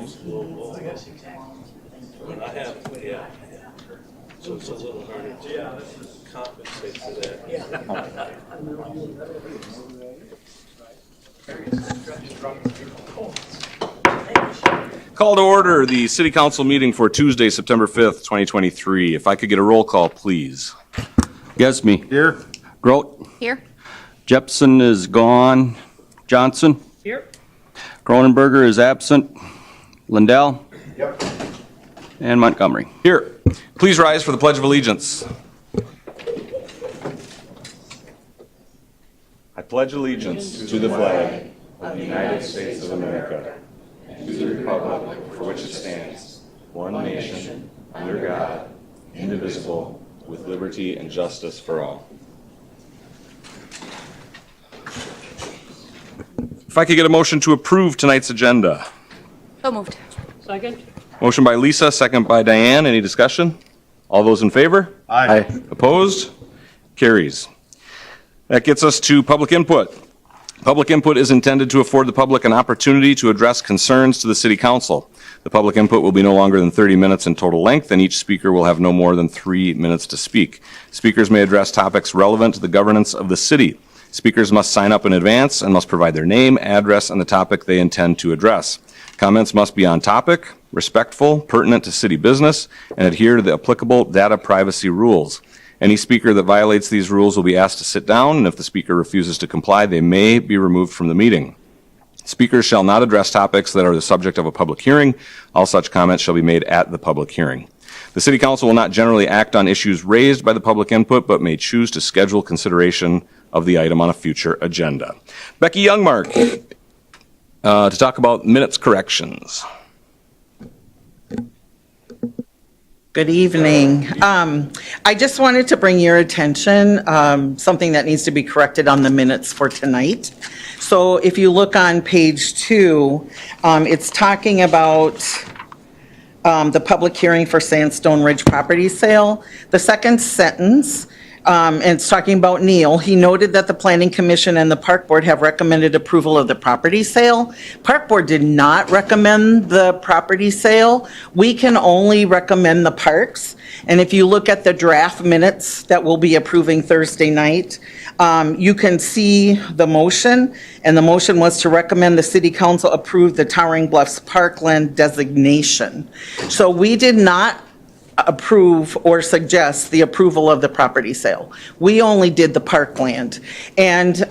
I guess when I have, yeah. So it's a little harder to compensate for that. Call to order the City Council meeting for Tuesday, September 5th, 2023. If I could get a roll call, please. Gesme. Here. Grote. Here. Jepson is gone. Johnson. Here. Cronenberger is absent. Lindell. Yep. And Montgomery. Here. Please rise for the Pledge of Allegiance. I pledge allegiance to the flag of the United States of America and to the republic for which it stands, one nation, under God, indivisible, with liberty and justice for all. If I could get a motion to approve tonight's agenda. So moved. Second? Motion by Lisa, second by Diane. Any discussion? All those in favor? Aye. Opposed? Carries. That gets us to public input. Public input is intended to afford the public an opportunity to address concerns to the City Council. The public input will be no longer than 30 minutes in total length, and each speaker will have no more than 3 minutes to speak. Speakers may address topics relevant to the governance of the city. Speakers must sign up in advance and must provide their name, address, and the topic they intend to address. Comments must be on topic, respectful, pertinent to city business, and adhere to the applicable data privacy rules. Any speaker that violates these rules will be asked to sit down, and if the speaker refuses to comply, they may be removed from the meeting. Speakers shall not address topics that are the subject of a public hearing. All such comments shall be made at the public hearing. The City Council will not generally act on issues raised by the public input, but may choose to schedule consideration of the item on a future agenda. Becky Youngmark, to talk about minutes corrections. Good evening. I just wanted to bring your attention, something that needs to be corrected on the minutes for tonight. So if you look on page 2, it's talking about the public hearing for Sandstone Ridge property sale. The second sentence, and it's talking about Neil. He noted that the Planning Commission and the Park Board have recommended approval of the property sale. Park Board did not recommend the property sale. We can only recommend the parks. And if you look at the draft minutes that we'll be approving Thursday night, you can see the motion. And the motion was to recommend the City Council approve the Towering Bluffs Parkland designation. So we did not approve or suggest the approval of the property sale. We only did the parkland. And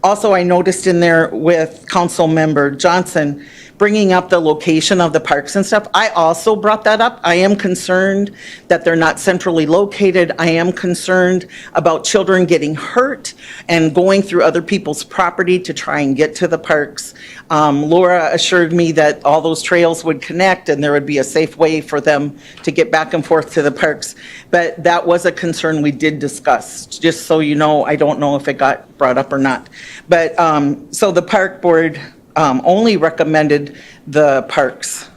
also I noticed in there with Council Member Johnson bringing up the location of the parks and stuff. I also brought that up. I am concerned that they're not centrally located. I am concerned about children getting hurt and going through other people's property to try and get to the parks. Laura assured me that all those trails would connect and there would be a safe way for them to get back and forth to the parks. But that was a concern we did discuss, just so you know. I don't know if it got brought up or not. But so the Park Board only recommended the parks,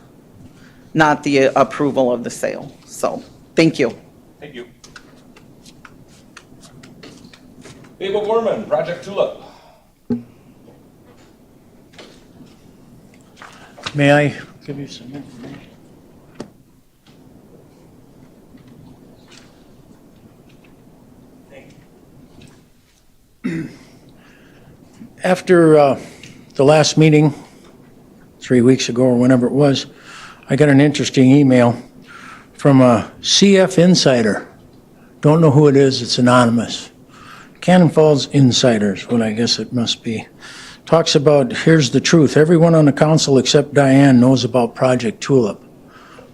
not the approval of the sale. So, thank you. Thank you. Abel Gorman, Project Tulip. May I give you some information? After the last meeting, 3 weeks ago or whenever it was, I got an interesting email from a CF Insider. Don't know who it is, it's anonymous. Cannon Falls Insiders, what I guess it must be. Talks about, here's the truth, everyone on the council except Diane knows about Project Tulip.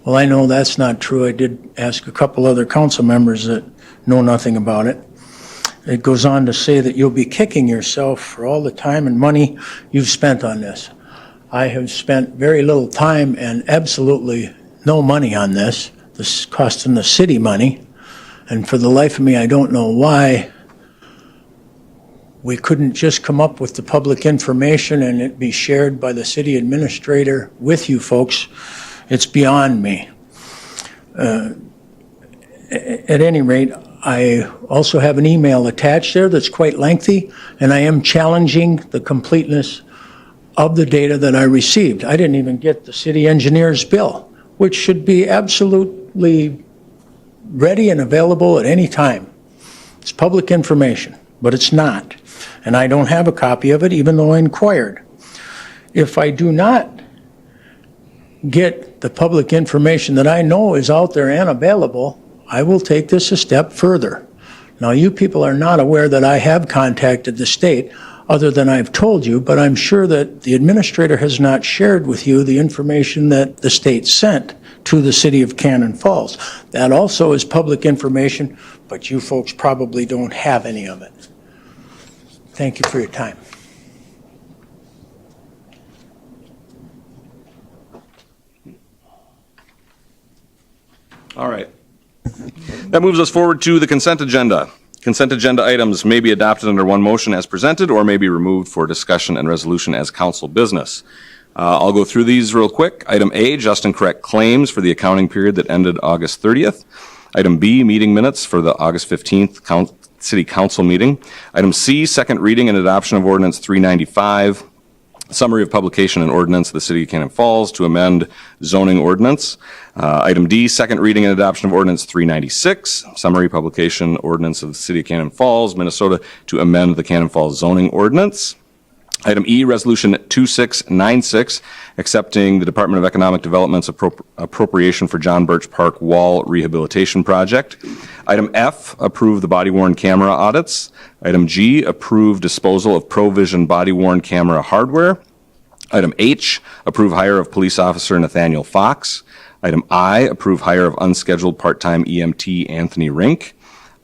Well, I know that's not true. I did ask a couple other council members that know nothing about it. It goes on to say that you'll be kicking yourself for all the time and money you've spent on this. I have spent very little time and absolutely no money on this. This is costing the city money. And for the life of me, I don't know why we couldn't just come up with the public information and it be shared by the city administrator with you folks. It's beyond me. At any rate, I also have an email attached there that's quite lengthy, and I am challenging the completeness of the data that I received. I didn't even get the city engineer's bill, which should be absolutely ready and available at any time. It's public information, but it's not. And I don't have a copy of it, even though I inquired. If I do not get the public information that I know is out there and available, I will take this a step further. Now, you people are not aware that I have contacted the state, other than I've told you, but I'm sure that the administrator has not shared with you the information that the state sent to the city of Cannon Falls. That also is public information, but you folks probably don't have any of it. Thank you for your time. All right. That moves us forward to the consent agenda. Consent agenda items may be adopted under one motion as presented or may be removed for discussion and resolution as council business. I'll go through these real quick. Item A, just and correct claims for the accounting period that ended August 30th. Item B, meeting minutes for the August 15th City Council meeting. Item C, second reading and adoption of Ordinance 395. Summary of publication and ordinance of the City of Cannon Falls to amend zoning ordinance. Item D, second reading and adoption of Ordinance 396. Summary publication ordinance of the City of Cannon Falls, Minnesota to amend the Cannon Falls zoning ordinance. Item E, Resolution 2696, accepting the Department of Economic Development's appropriation for John Birch Park Wall Rehabilitation Project. Item F, approve the body-worn camera audits. Item G, approve disposal of ProVision body-worn camera hardware. Item H, approve hire of police officer Nathaniel Fox. Item I, approve hire of unscheduled part-time EMT Anthony Rink.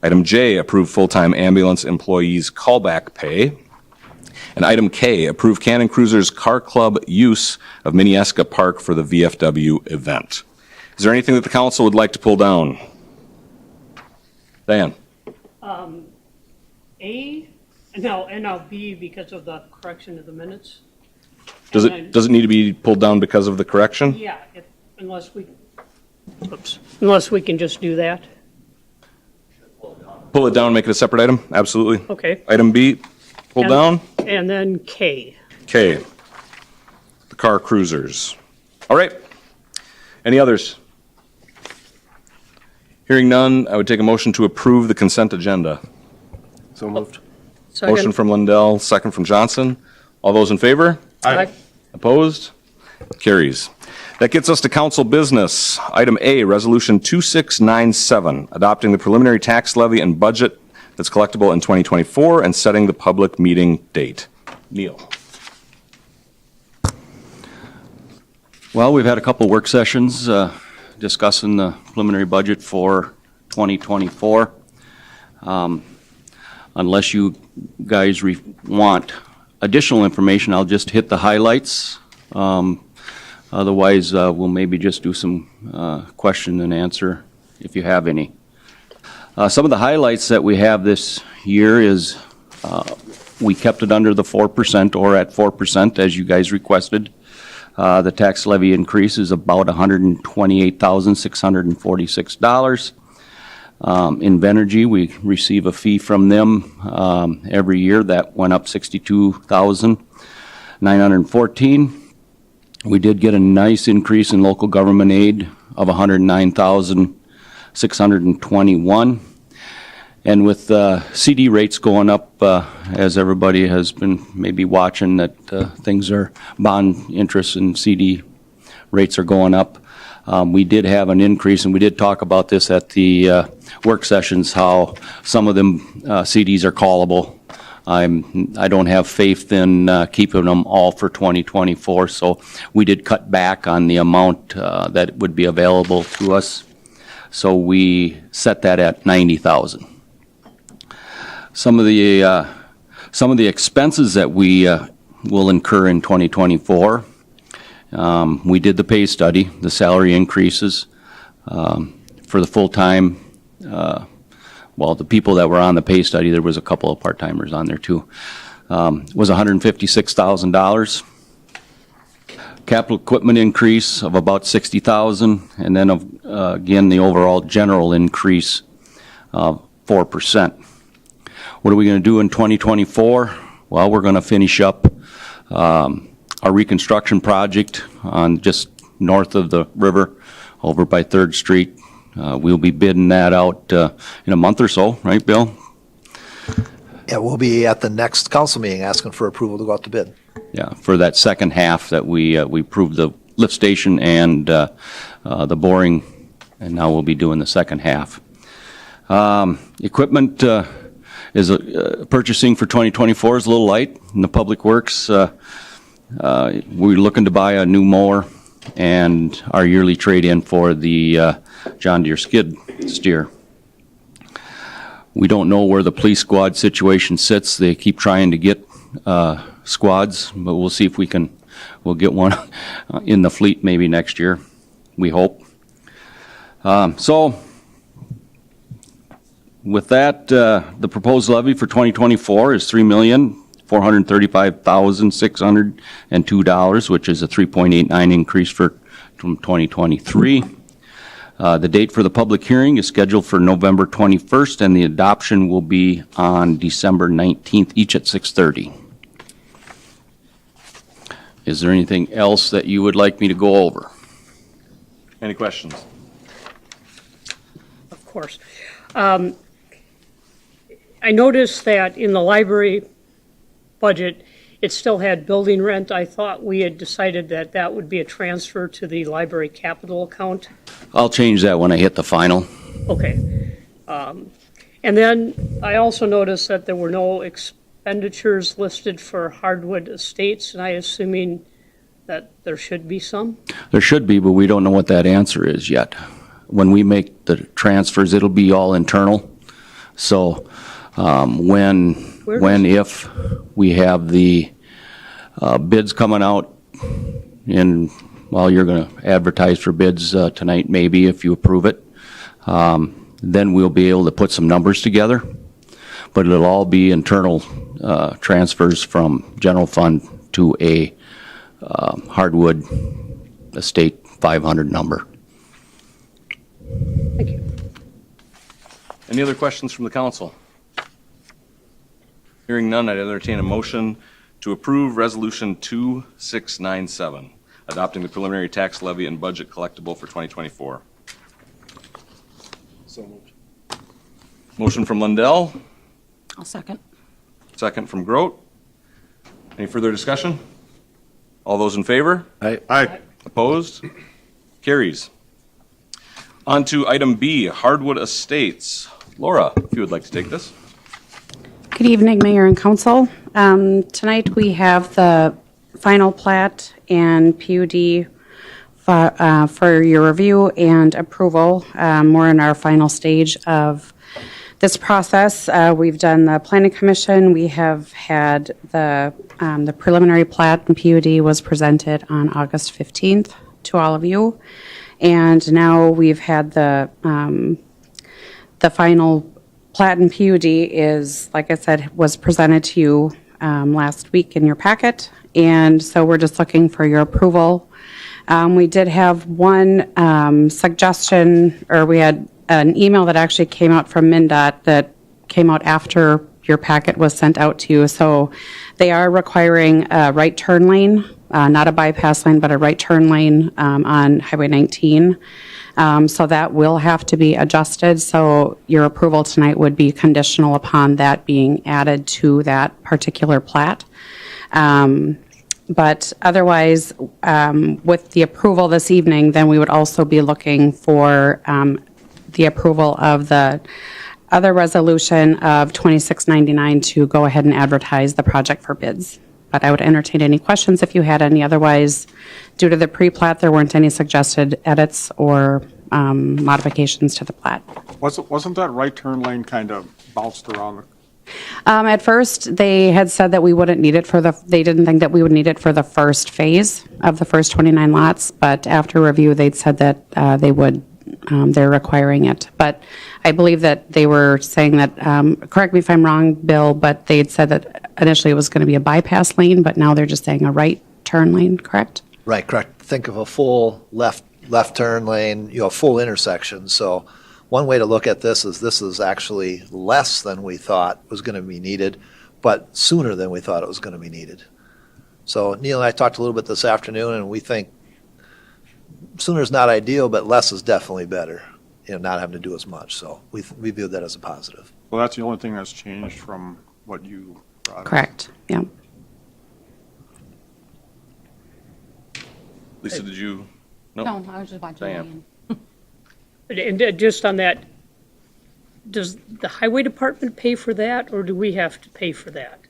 Item J, approve full-time ambulance employees callback pay. And item K, approve Cannon Cruisers Car Club use of Minneska Park for the VFW event. Is there anything that the council would like to pull down? Diane? A, no, and now B because of the correction of the minutes. Does And it need to be pulled down because of the correction? Yeah, unless we can just do that. Pull it down, make it a separate item? Absolutely. Okay. Item B, pull And- down. And then K. Okay. The car cruisers. All right. Any others? Hearing none, I would take a motion to approve the consent agenda. So moved. Motion from Lindell, second from Johnson. All those in favor? Aye. Opposed? Carries. That gets us to council business. Item A, Resolution 2697, adopting the preliminary tax levy and budget that's collectible in 2024 and setting the public meeting date. Neil. Well, we've had a couple work sessions discussing the preliminary budget for 2024. Unless you guys want additional information, I'll just hit the highlights. Otherwise, we'll maybe just do some question and answer if you have any. Some of the highlights that we have this year is we kept it under the 4% or at 4% as you guys requested. The tax levy increase is about $128,646. Invenergy, we receive a fee from them every year. That went up $62,914. We did get a nice increase in local government aid of $109,621. And with CD rates going up, as everybody has been maybe watching, that things are, bond interest and CD rates are going up. We did have an increase, and we did talk about this at the work sessions, how some of them CDs are callable. I don't have faith in keeping them all for 2024, so we did cut back on the amount that would be available to us. So we set that at $90,000. Some of the expenses that we will incur in 2024. We did the pay study, the salary increases for the full-time. Well, the people that were on the pay study, there was a couple of part-timers on there too. Was $156,000. Capital equipment increase of about $60,000, and then again the overall general increase of 4%. What are we going to do in 2024? Well, we're going to finish up our reconstruction project on just north of the river over by 3rd Street. We'll be bidding that out in a month or so, right, Bill? Yeah, we'll be at the next council meeting asking for approval to go out to bid. Yeah, for that second half that we approved the lift station and the boring, and now we'll be doing the second half. Equipment is purchasing for 2024 is a little light in the Public Works. We're looking to buy a new mower and our yearly trade-in for the John Deere skid steer. We don't know where the police squad situation sits. They keep trying to get squads, but we'll see if we'll get one in the fleet maybe next year, we hope. So with that, the proposed levy for 2024 is $3,435,602, which is a 3.89 increase from 2023. The date for the public hearing is scheduled for November 21st, and the adoption will be on December 19th, each at 6:30. Is there anything else that you would like me to go over? Any questions? Of course. I noticed that in the library budget, it still had building rent. I thought we had decided that that would be a transfer to the library capital account. I'll change that when I hit the final. Okay. And then I also noticed that there were no expenditures listed for Hardwood Estates, and I assuming that there should be some? There should be, but we don't know what that answer is yet. When we make the transfers, it'll be all internal. So if we have the bids coming out in, well, you're going to advertise for bids tonight maybe if you approve it, then we'll be able to put some numbers together. But it'll all be internal transfers from general fund to a Hardwood Estate 500 number. Thank you. Any other questions from the council? Hearing none, I'd entertain a motion to approve Resolution 2697, adopting the preliminary tax levy and budget collectible for 2024. So moved. Motion from Lundell, I'll second. second from Grote. Any further discussion? All those in favor? Aye. Opposed? Carries. On to item B, Hardwood Estates. Laura, if you would like to take this. Good evening, Mayor and Council. Tonight we have the final plat and PUD for your review and approval. We're in our final stage of this process. We've done the Planning Commission. We have had the preliminary plat and PUD was presented on August 15th to all of you. And now we've had the final plat and PUD is, like I said, was presented to you last week in your packet. And so we're just looking for your approval. We did have one suggestion, or we had an email that actually came out from MnDOT that came out after your packet was sent out to you. So they are requiring a right turn lane, not a bypass lane, but a right turn lane on Highway 19. So that will have to be adjusted. So your approval tonight would be conditional upon that being added to that particular plat. But otherwise, with the approval this evening, then we would also be looking for the approval of the other resolution of 2699 to go ahead and advertise the project for bids. But I would entertain any questions if you had any. Otherwise, due to the pre-plat, there weren't any suggested edits or modifications to the plat. Wasn't that right turn lane kind of bounced around? At first, they had said that we wouldn't need it they didn't think that we would need it for the first phase of the first 29 lots, but after review, they'd said that they would, they're requiring it. But I believe that they were saying that, correct me if I'm wrong, Bill, but they'd said that initially it was going to be a bypass lane, but now they're just saying a right turn lane, correct? Right, correct. Think of a full left turn lane, full intersection. So one way to look at this is actually less than we thought was going to be needed, but sooner than we thought it was going to be needed. So Neil and I talked a little bit this afternoon, and we think sooner is not ideal, but less is definitely better, not having to do as much. So we view that as a positive. Well, that's the only thing that's changed from what you brought up. Correct, yeah. Lisa, did you? No, I was just watching. Diane. And just on that, does the highway department pay for that, or do we have to pay for that?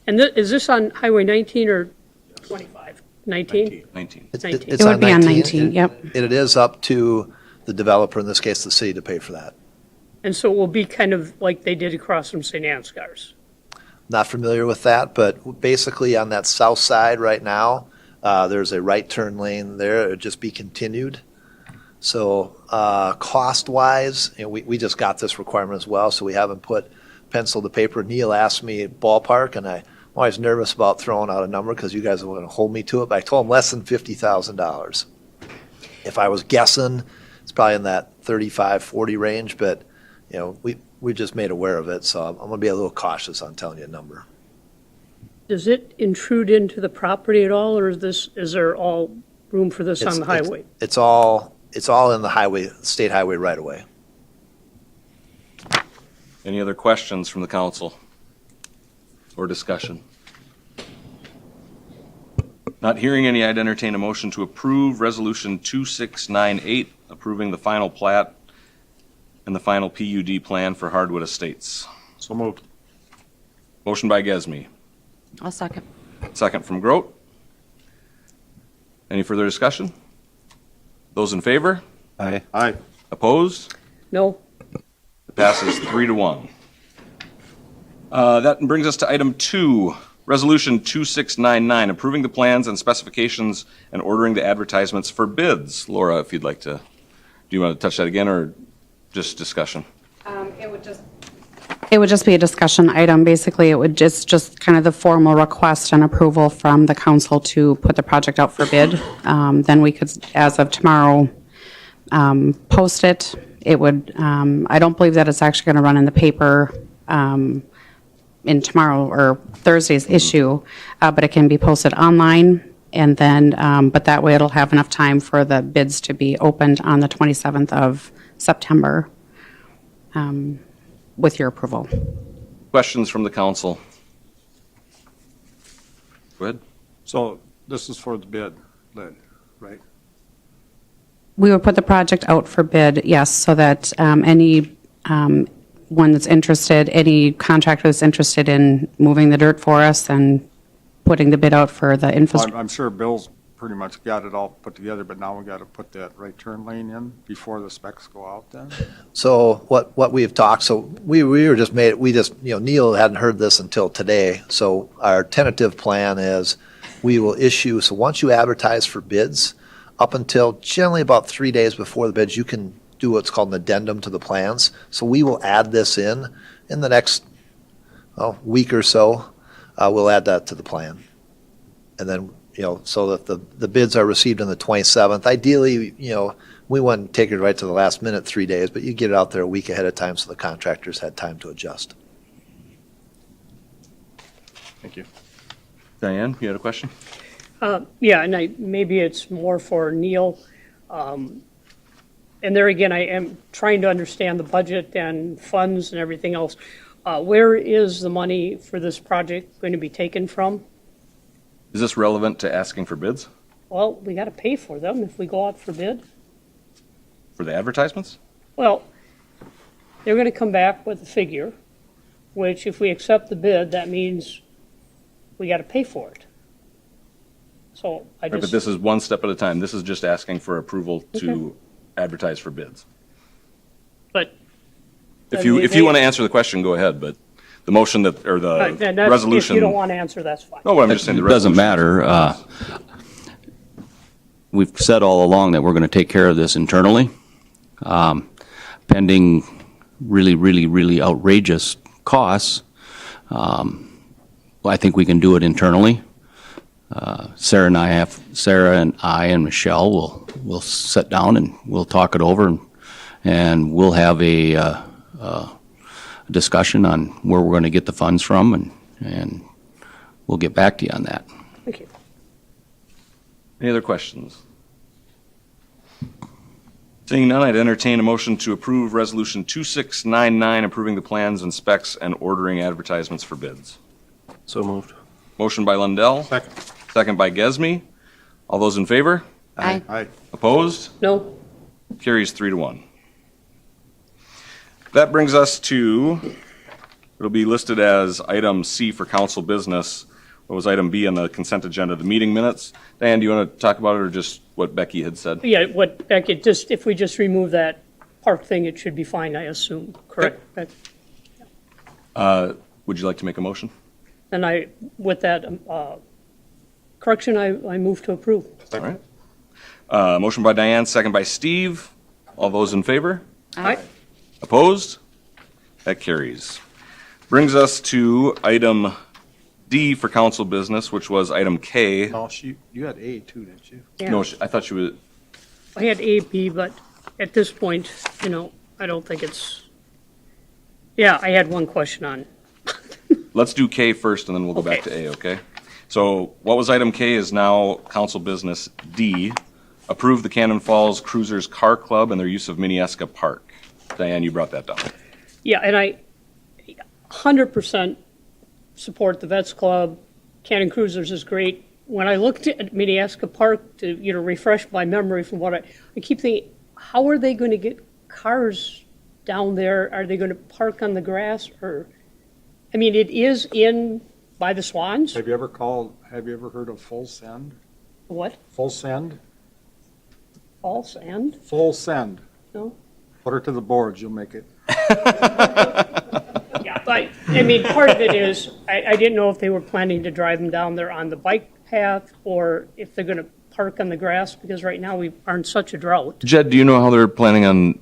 And is this on Highway 19 or 25? 19? 19. It's 19. it's It would on be on 19. 19, yep. It is up to the developer, in this case, the city, to pay for that. And so it will be kind of like they did across from St. Ansgar's. Not familiar with that, but basically on that south side right now, there's a right turn lane there. It would just be continued. So cost-wise, we just got this requirement as well, so we haven't put pencil to paper. Neil asked me ballpark, and I'm always nervous about throwing out a number because you guys are going to hold me to it, but I told him less than $50,000. If I was guessing, it's probably in that 35, 40 range, but we just made aware of it, so I'm going to be a little cautious on telling you a number. Does it intrude into the property at all, or is there all room for this on the highway? It's all in the highway, state highway right away. Any other questions from the council or discussion? Not hearing any, I'd entertain a motion to approve Resolution 2698, approving the final plat and the final PUD plan for Hardwood Estates. So moved. Motion by Gesme, I'll second. second from Grote. Any further discussion? Those in favor? Aye. Aye. Opposed? No? It passes 3-1. That brings us to item 2, Resolution 2699, approving the plans and specifications and ordering the advertisements for bids. Laura, if you'd like to, do you want to touch that again or just discussion? It would just be a discussion item. Basically, it would just kind of the formal request and approval from the council to put the project out for bid. Then we could, as of tomorrow, post it. It would, I don't believe that it's actually going to run in the paper in tomorrow or Thursday's issue, but it can be posted online. And then, but that way it'll have enough time for the bids to be opened on the 27th of September with your approval. Questions from the council? Go ahead. So this is for the bid, right? We would put the project out for bid, yes, so that any one that's interested, any contractor that's interested in moving the dirt for us and putting the bid out for the infrastructure. I'm sure Bill's pretty much got it all put together, but now we got to put that right turn lane in before the specs go out then? So what we've talked, so Neil hadn't heard this until today. So our tentative plan is we will issue, so once you advertise for bids, up until generally about 3 days before the bids, you can do what's called an addendum to the plans. So we will add this in the next week or so. We'll add that to the plan. And then, so that the bids are received on the 27th. Ideally, we wouldn't take it right to the last minute, 3 days, but you get it out there a week ahead of time so the contractors had time to adjust. Thank you. Diane, you had a question? Yeah, and maybe it's more for Neil. And there again, I am trying to understand the budget and funds and everything else. Where is the money for this project going to be taken from? Is this relevant to asking for bids Well, we got to pay for them if we go out for bid. for the advertisements? Well, they're going to come back with a figure, which if we accept the bid, that means we got to pay for it. So I Right, but just, this is one step at a time. This is just asking for approval to advertise for bids. but. If I you, mean, if you want to answer the question, go ahead, but the motion that, or the and that's- resolution. If you don't want to answer, that's fine. No, I'm just saying the It doesn't resolution. matter. We've said all along that we're going to take care of this internally. Pending really, really, really outrageous costs, I think we can do it internally. Sarah and I and Michelle will sit down and we'll talk it over and we'll have a discussion on where we're going to get the funds from and we'll get back to you on that. Thank you. Any other questions? Seeing none, I'd entertain a motion to approve Resolution 2699, approving the plans and specs and ordering advertisements for bids. So moved. Motion by Lundell, Second. second by Gesme. All those in favor? Aye. Aye. Opposed? No? Carries 3-1. That brings us to, it'll be listed as item C for council business. What was item B on the consent agenda, the meeting minutes? Diane, do you want to talk about it or just what Becky had said? Yeah, what, Becky, just, if we just remove that park thing, it should be fine, I assume, correct? Becky? Would you like to make a motion? And I, with that correction, I move to approve. All right. Motion by Diane, second by Steve. All those in favor? Aye. Opposed? That carries. Brings us to item D for council business, which was item K. No, you had A too, didn't you? Yeah. No, I thought she was, I had A, B, but at this point, I don't think it's, yeah, I had one question on. let's do K first and then we'll go back to Okay. A, okay? So what was item K is now council business D. Approve the Cannon Falls Cruisers Car Club and their use of Minneska Park. Diane, you brought that down. Yeah, and I 100% support the Vets Club. Cannon Cruisers is great. When I looked at Minneska Park to, refresh my memory from what I keep thinking, how are they going to get cars down there? Are they going to park on the grass or, I mean, it is in by the Swans? Have you ever heard of Full Send? What? Full Send? False and? Full Send. No? Put her to the boards, you'll make it. Yeah, but, I mean, part of it is, I didn't know if they were planning to drive them down there on the bike path or if they're gonna park on the grass, because right now we are in such a drought. Jed, do you know how they're planning on,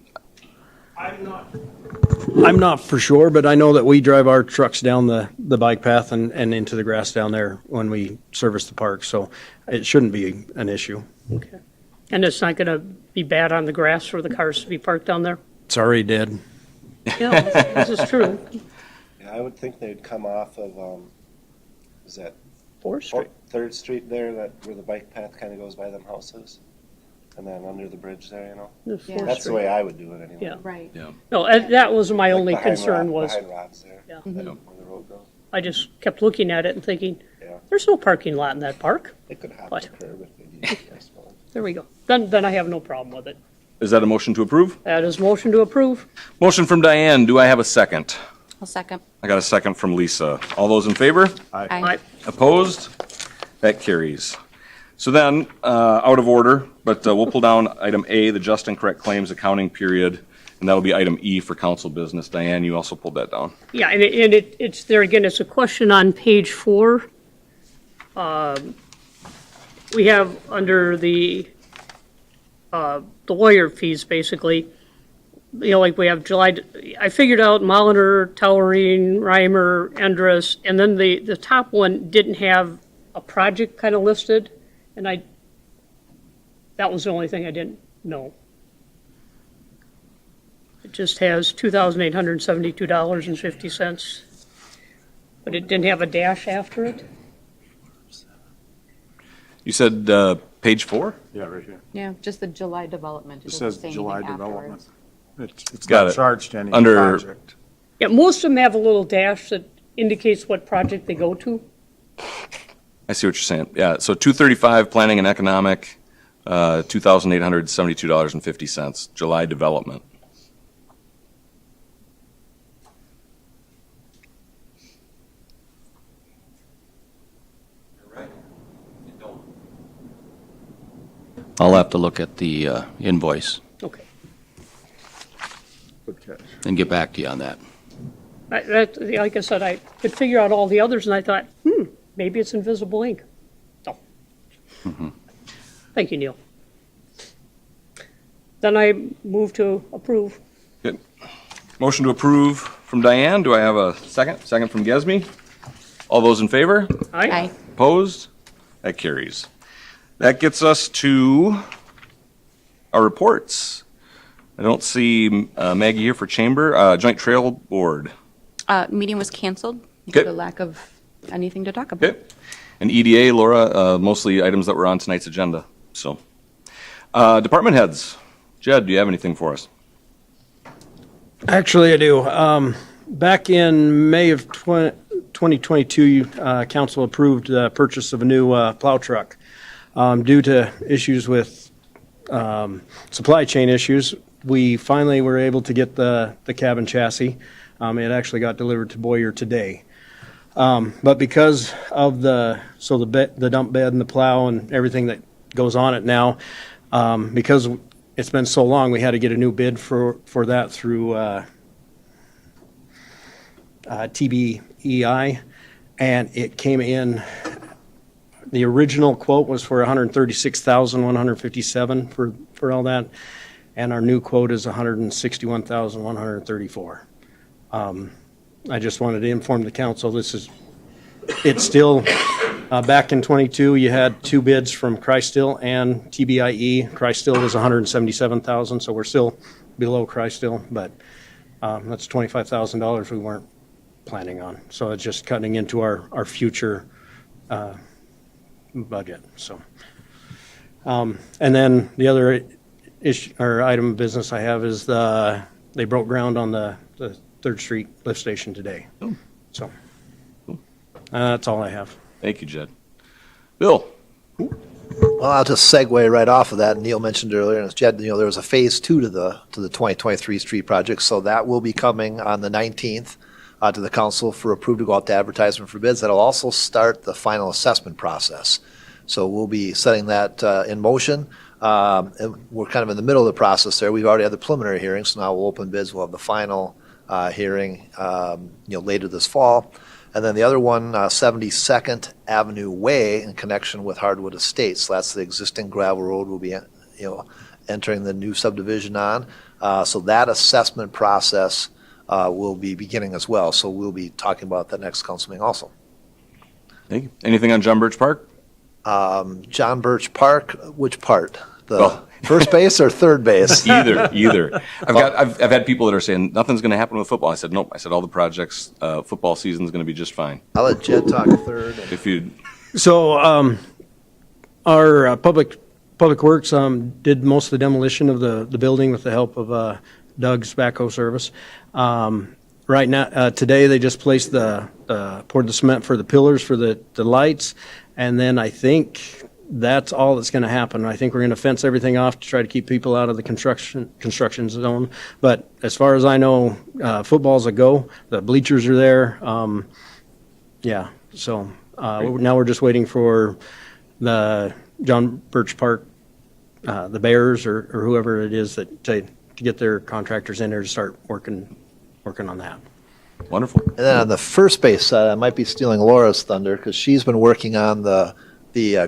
I'm not for sure, but I know that we drive our trucks down the bike path and into the grass down there when we service the park, so it shouldn't be an issue. Okay. And it's not gonna be bad on the grass for the cars to be parked down there? It's already dead. Yeah, this is true. Yeah, I would think they'd come off of, is that Fourth Street. Third Street there, where the bike path kind of goes by them houses? And then under the bridge there, The Fourth That's the Street. way I would do it anyway. Yeah. Right. No, that was my only Like behind concern Rod- was, Behind Rod's there. Yeah. Where the road goes. I just kept looking at it and thinking, Yeah. there's no parking lot in that park. They could hop What? the curb if they needed to, I suppose. There we go. Then I have no problem with it. is that a motion to approve? That is motion to approve. Motion from Diane, do I have a second? I'll second. I got a second from Lisa. All those in favor? Aye. Opposed? That carries. So then, out of order, but we'll pull down item A, the just and correct claims accounting period, and that'll be item E for council business. Diane, you also pulled that down. Yeah, and it's there again, it's a question on page 4. We have under the lawyer fees, basically, like we have July, I figured out Molitor, Towering, Reimer, Endress, and then the top one didn't have a project kind of listed, and that was the only thing I didn't know. It just has $2,872.50, but it didn't have a dash after it. You said page 4? Yeah, right here. Yeah, just the July development. It doesn't says say July anything development. afterwards. It's Got not it. charged to any Under- project. Yeah, most of them have a little dash that indicates what project they go to. I see what you're saying. Yeah, so 235, planning and economic, $2,872.50, July development. I'll have to look at the invoice Okay. Good catch. and get back to you on that. Like I said, I could figure out all the others, and I thought, maybe it's invisible ink. No. Thank you, Neil. Then I move to approve. Good. Motion to approve from Diane. Do I have a second? Second from Gesme. All those in favor? Aye. Opposed? That carries. That gets us to our reports. I don't see Maggie here for Chamber. Joint Trail Board. Meeting was canceled Okay. due to lack of anything to talk about. Okay. And EDA, Laura, mostly items that were on tonight's agenda, so. Department heads, Jed, do you have anything for us? Actually, I do. Back in May of 2022, council approved the purchase of a new plow truck. Due to issues with supply chain issues, we finally were able to get the cabin chassis. It actually got delivered to Boyer today. But because of the dump bed and the plow and everything that goes on it now, because it's been so long, we had to get a new bid for that through TBEI, and it came in. The original quote was for $136,157 for all that, and our new quote is $161,134. I just wanted to inform the council, it's still, back in '22, you had two bids from Crystal and TBIE. Crystal was $177,000, so we're still below Crystal, but that's $25,000 we weren't planning on. So it's just cutting into our future budget, so. And then the other issue, or item of business I have is they broke ground on the 3rd Street lift station today. So, that's all I have. Thank you, Jed. Bill? Well, I'll just segue right off of that. Neil mentioned earlier, and as Jed, there was a phase 2 to the 2023 street project, so that will be coming on the 19th to the council for approval to go out to advertisement for bids. That'll also start the final assessment process. So we'll be setting that in motion. And we're kind of in the middle of the process there. We've already had the preliminary hearing, so now we'll open bids. We'll have the final hearing, later this fall. And then the other one, 72nd Avenue Way, in connection with Hardwood Estates. So that's the existing gravel road we'll be, entering the new subdivision on. So that assessment process will be beginning as well. So we'll be talking about that next council meeting also. Thank you. Anything on John Birch Park? John Birch Park, which part? The first base or third base? Either. I've had people that are saying nothing's going to happen with football. I said nope. I said all the projects, football season's going to be just fine. I'll let Jed talk third. If you. So our public works did most of the demolition of the building with the help of Doug's backhoe service. Right now, today they just placed poured the cement for the pillars for the lights, and then I think that's all that's going to happen. I think we're going to fence everything off to try to keep people out of the construction zone. But as far as I know, football's a go. The bleachers are there. So now we're just waiting for the John Birch Park, the Bears or whoever it is that to get their contractors in there to start working on that. Wonderful. And then on the first base side, I might be stealing Laura's thunder because she's been working on the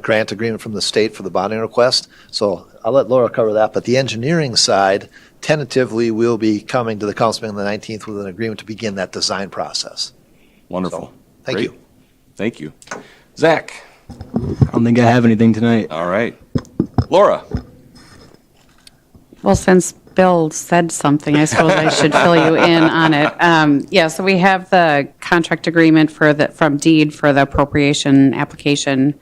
grant agreement from the state for the bonding request. So I'll let Laura cover that. But the engineering side, tentatively, will be coming to the council meeting on the 19th with an agreement to begin that design process. Wonderful. So, thank Great. you. Thank you. Zach? I don't think I have anything tonight. All right. Laura? Well, since Bill said something, I suppose I should fill you in on it. So we have the contract agreement from Deed for the appropriation application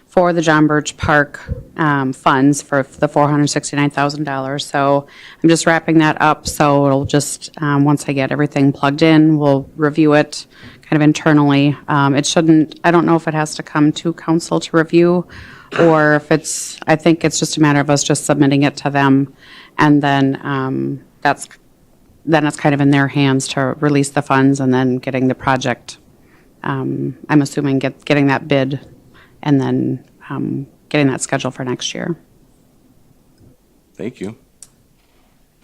for the John Birch Park funds for the $469,000. So I'm just wrapping that up. So it'll just, once I get everything plugged in, we'll review it kind of internally. I don't know if it has to come to council to review, or if I think it's just a matter of us just submitting it to them. And then it's kind of in their hands to release the funds and then getting the project, I'm assuming getting that bid and then getting that scheduled for next year. Thank you.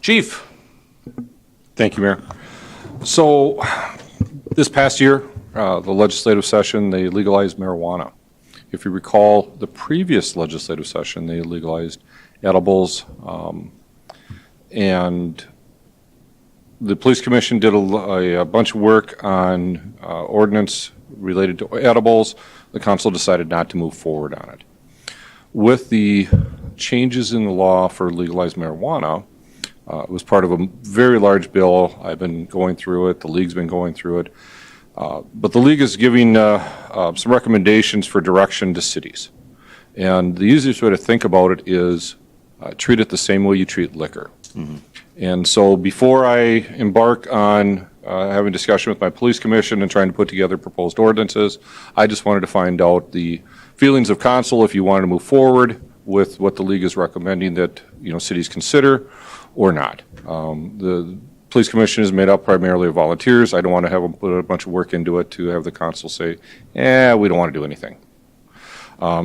Chief? Thank you, Mayor. So this past year, the legislative session, they legalized marijuana. If you recall, the previous legislative session, they legalized edibles, and the police commission did a bunch of work on ordinance related to edibles. The council decided not to move forward on it. With the changes in the law for legalized marijuana, it was part of a very large bill. I've been going through it. The league's been going through it. But the league is giving some recommendations for direction to cities. And the easiest way to think about it is treat it the same way you treat liquor. And so before I embark on having a discussion with my police commission and trying to put together proposed ordinances, I just wanted to find out the feelings of council if you wanted to move forward with what the league is recommending that, cities consider or not. The police commission is made up primarily of volunteers. I don't want to have them put a bunch of work into it to have the council say, we don't want to do anything.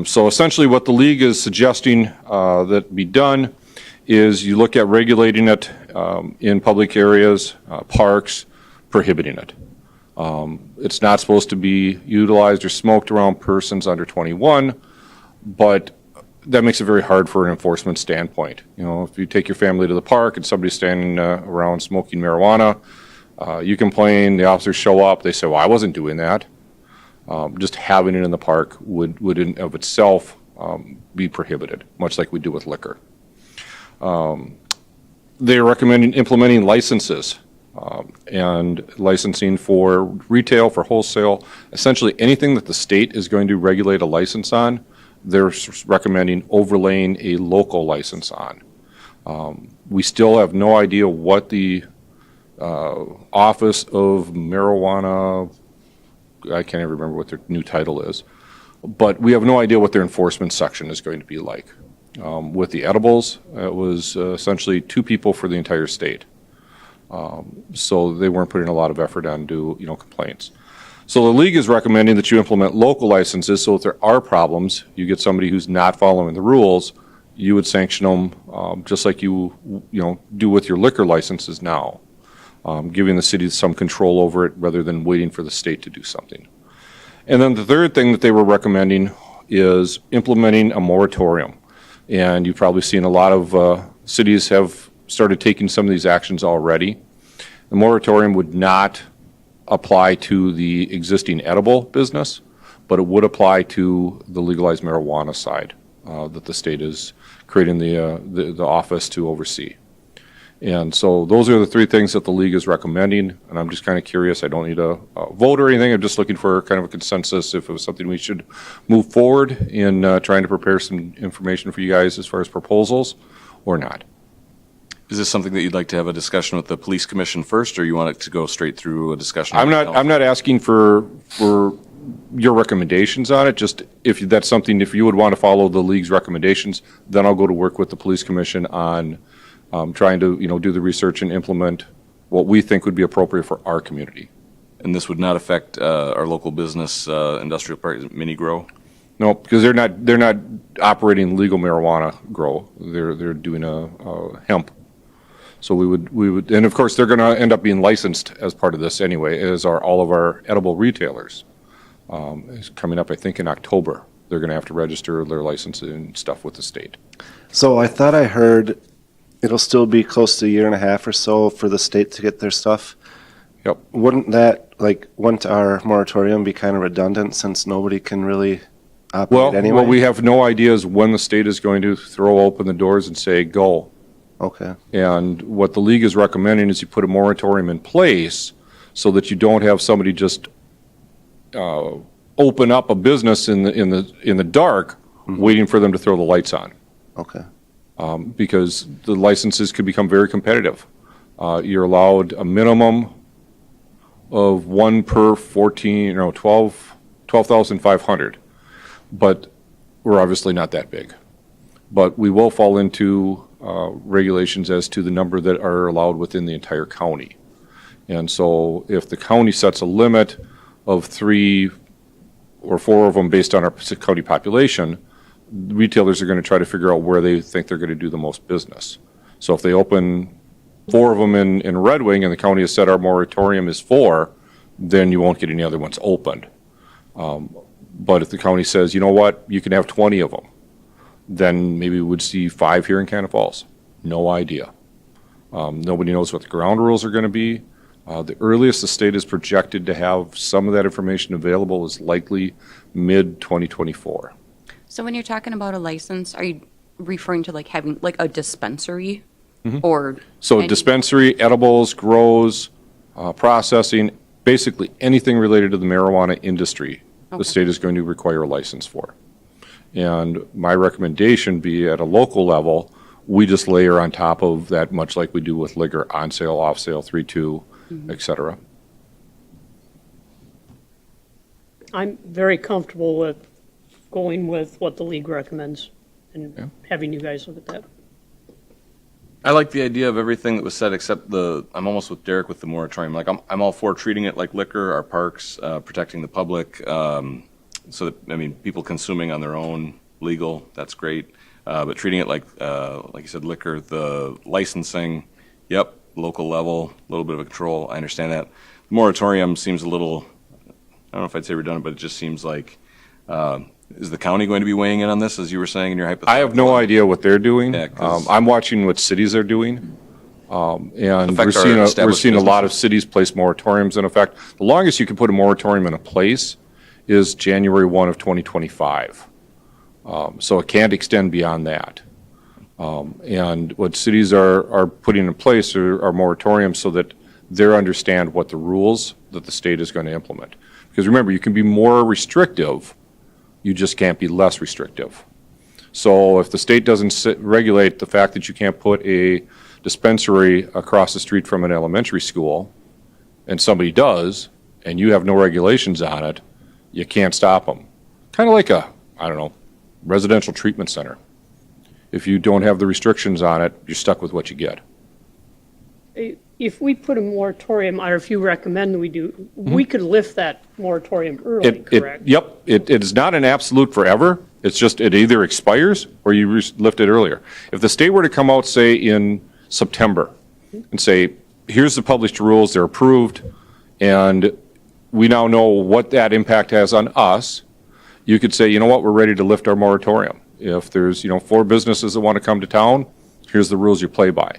So essentially what the league is suggesting that be done is you look at regulating it in public areas, parks, prohibiting it. It's not supposed to be utilized or smoked around persons under 21, but that makes it very hard for an enforcement standpoint. If you take your family to the park and somebody's standing around smoking marijuana, you complain, the officers show up, they say, well, I wasn't doing that. Just having it in the park would in of itself be prohibited, much like we do with liquor. They're recommending implementing licenses and licensing for retail, for wholesale, essentially anything that the state is going to regulate a license on, they're recommending overlaying a local license on. We still have no idea what the Office of Marijuana, I can't even remember what their new title is, but we have no idea what their enforcement section is going to be like. With the edibles, it was essentially 2 people for the entire state. So they weren't putting a lot of effort on complaints. So the league is recommending that you implement local licenses, so if there are problems, you get somebody who's not following the rules, you would sanction them just like you do with your liquor licenses now, giving the city some control over it rather than waiting for the state to do something. And then the third thing that they were recommending is implementing a moratorium. And you've probably seen a lot of cities have started taking some of these actions already. The moratorium would not apply to the existing edible business, but it would apply to the legalized marijuana side that the state is creating the office to oversee. And so those are the 3 things that the league is recommending, and I'm just kind of curious. I don't need a vote or anything. I'm just looking for kind of a consensus if it was something we should move forward in trying to prepare some information for you guys as far as proposals or not. Is this something that you'd like to have a discussion with the police commission first, or you want it to go straight through a discussion? I'm not asking for your recommendations on it. Just if that's something, if you would want to follow the league's recommendations, then I'll go to work with the police commission on trying to do the research and implement what we think would be appropriate for our community. And this would not affect our local business, industrial park, mini grow? No, because they're not operating legal marijuana grow. They're doing a hemp. So we would, and of course they're going to end up being licensed as part of this anyway, as are all of our edible retailers. It's coming up, I think, in October. They're going to have to register their license and stuff with the state. So I thought I heard it'll still be close to a year and a half or so for the state to get their stuff. Yep. Wouldn't our moratorium be kind of redundant since nobody can really operate anyway? Well, we have no ideas when the state is going to throw open the doors and say, go. Okay. And what the league is recommending is you put a moratorium in place so that you don't have somebody just open up a business in the dark, waiting for them to throw the lights on. Okay. Because the licenses could become very competitive. You're allowed a minimum of 1 per 12,500. But we're obviously not that big. But we will fall into regulations as to the number that are allowed within the entire county. And so if the county sets a limit of 3 or 4 of them based on our county population, retailers are going to try to figure out where they think they're going to do the most business. So if they open 4 of them in Red Wing and the county has said our moratorium is 4, then you won't get any other ones opened. But if the county says, you know what, you can have 20 of them, then maybe we would see 5 here in Cannon Falls. No idea. Nobody knows what the ground rules are going to be. The earliest the state is projected to have some of that information available is likely mid-2024. So when you're talking about a license, are you referring to having a dispensary? Or So dispensary, edibles, grows, processing, basically anything related to the marijuana industry, Okay. the state is going to require a license for. And my recommendation be at a local level, we just layer on top of that, much like we do with liquor, on sale, off sale, 3-2, et cetera. I'm very comfortable with going with what the league recommends and having you guys look at that. I like the idea of everything that was said, except I'm almost with Derek with the moratorium. Like, I'm all for treating it like liquor, our parks, protecting the public, so that, I mean, people consuming on their own, legal, that's great. But treating it like you said, liquor, the licensing, yep, local level, a little bit of a control, I understand that. Moratorium seems a little, I don't know if I'd say redundant, but it just seems like, is the county going to be weighing in on this, as you were saying in your hypothetical? I have no idea what they're doing. Yeah, 'cause- I'm watching what cities are doing. And Affect we're our seeing, we're established seeing a lot of businesses. cities place moratoriums in effect. The longest you can put a moratorium in a place is January 1 of 2025. So it can't extend beyond that. And what cities are putting in place are moratoriums so that they understand what the rules that the state is going to implement. Because remember, you can be more restrictive, you just can't be less restrictive. So if the state doesn't regulate the fact that you can't put a dispensary across the street from an elementary school, and somebody does, and you have no regulations on it, you can't stop them. Kind of like a, I don't know, residential treatment center. If you don't have the restrictions on it, you're stuck with what you get. If we put a moratorium, or if you recommend we do, we could lift that moratorium early, correct? Yep, it is not an absolute forever. It's just, it either expires or you lift it earlier. If the state were to come out, say, in September and say, here's the published rules, they're approved, and we now know what that impact has on us, you could say, you know what, we're ready to lift our moratorium. If there's, 4 businesses that want to come to town, here's the rules you play by.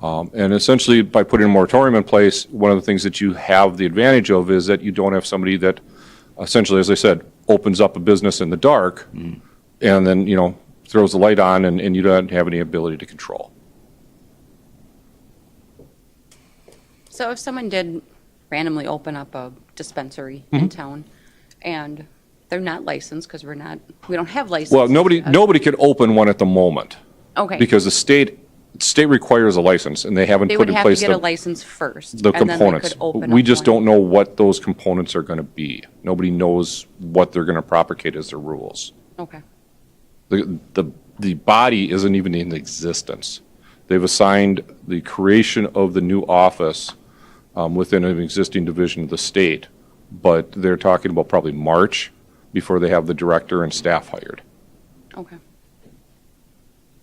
And essentially, by putting a moratorium in place, one of the things that you have the advantage of is that you don't have somebody that essentially, as I said, opens up a business in the dark and then, throws the light on and you don't have any ability to control. So if someone did randomly open up a dispensary in town and they're not licensed because we don't have license. Well, nobody could open one at the moment. Okay. Because the state requires a license and they haven't They put would in have to place get a the license first. the and then they components. could open We up just one. don't know what those components are going to be. Nobody knows what they're going to propagate as their rules. Okay. The body isn't even in existence. They've assigned the creation of the new office within an existing division of the state, but they're talking about probably March before they have the director and staff hired. Okay.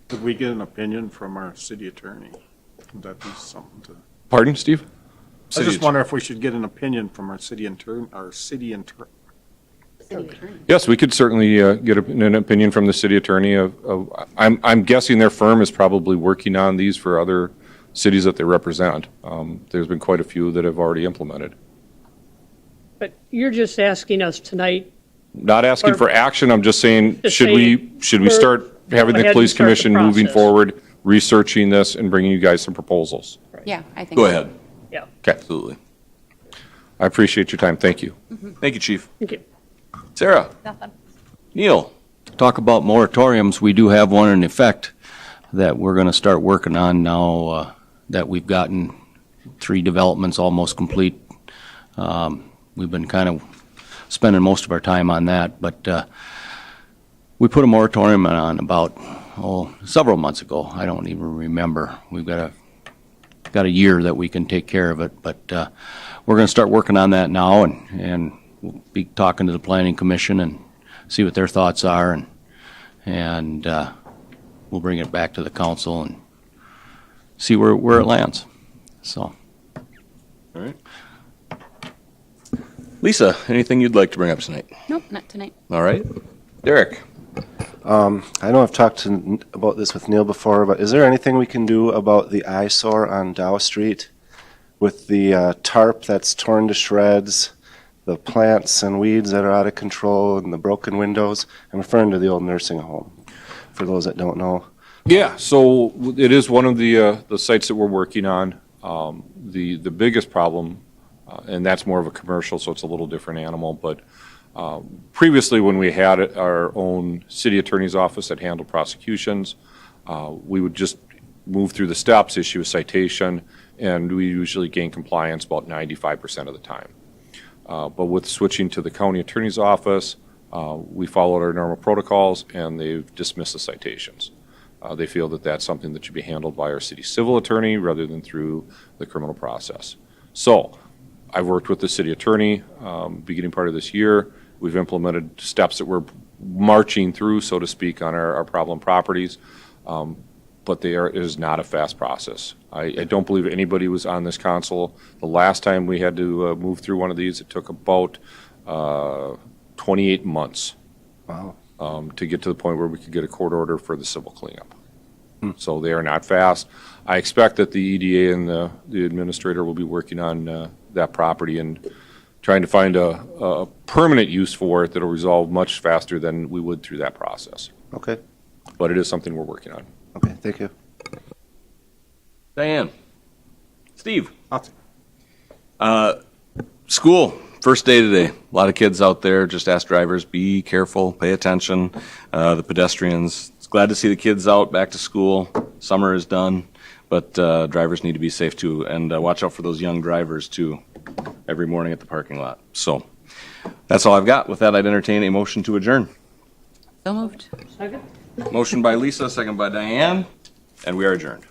Could we get an opinion from our city attorney? Would that be something to? Pardon, Steve? I just wonder if we should get an opinion from our city attorney. Yes, we could certainly get an opinion from the city attorney. I'm guessing their firm is probably working on these for other cities that they represent. There's been quite a few that have already implemented. But you're just asking us tonight, Not asking for action, I'm just saying, Just should we saying, start having go the ahead police and start the commission moving process. forward, researching this and bringing you guys some proposals? Yeah, I think. Go so. ahead. yeah, Okay, Absolutely. I appreciate your time, thank you. Thank you, Chief. thank you. Sarah? Nothing. Neil? Talk about moratoriums, we do have one in effect that we're going to start working on now that we've gotten 3 developments almost complete. We've been kind of spending most of our time on that, but we put a moratorium on about, several months ago. I don't even remember. We've got a year that we can take care of it, but we're going to start working on that now and we'll be talking to the planning commission and see what their thoughts are and we'll bring it back to the council and see where it lands. So. All right. Lisa, anything you'd like to bring up tonight? Nope, not tonight. All right. Derek? I know I've talked about this with Neil before, but is there anything we can do about the eyesore on Dow Street with the tarp that's torn to shreds, the plants and weeds that are out of control, and the broken windows? I'm referring to the old nursing home, for those that don't know. Yeah, so it is one of the sites that we're working on. The biggest problem And that's more of a commercial, so it's a little different animal. But previously, when we had our own city attorney's office that handled prosecutions, we would just move through the steps, issue a citation, and we usually gain compliance about 95% of the time. But with switching to the county attorney's office, we followed our normal protocols, and they've dismissed the citations. They feel that that's something that should be handled by our city civil attorney rather than through the criminal process. So I've worked with the city attorney beginning part of this year. We've implemented steps that we're marching through, so to speak, on our problem properties. But it is not a fast process. I don't believe anybody was on this council. The last time we had to move through one of these, it took about 28 months. Wow. To get to the point where we could get a court order for the civil cleanup. So they are not fast. I expect that the EDA and the administrator will be working on that property and trying to find a permanent use for it that'll resolve much faster than we would through that process. Okay. But it is something we're working on. Okay, thank you. Diane. Steve. School, first day today. A lot of kids out there. Just ask drivers, be careful, pay attention. The pedestrians. It's glad to see the kids out, back to school. Summer is done, but drivers need to be safe too. And watch out for those young drivers too, every morning at the parking lot. So that's all I've got. With that, I'd entertain a motion to adjourn. So moved. Second? Motion by Lisa, second by Diane, and we are adjourned.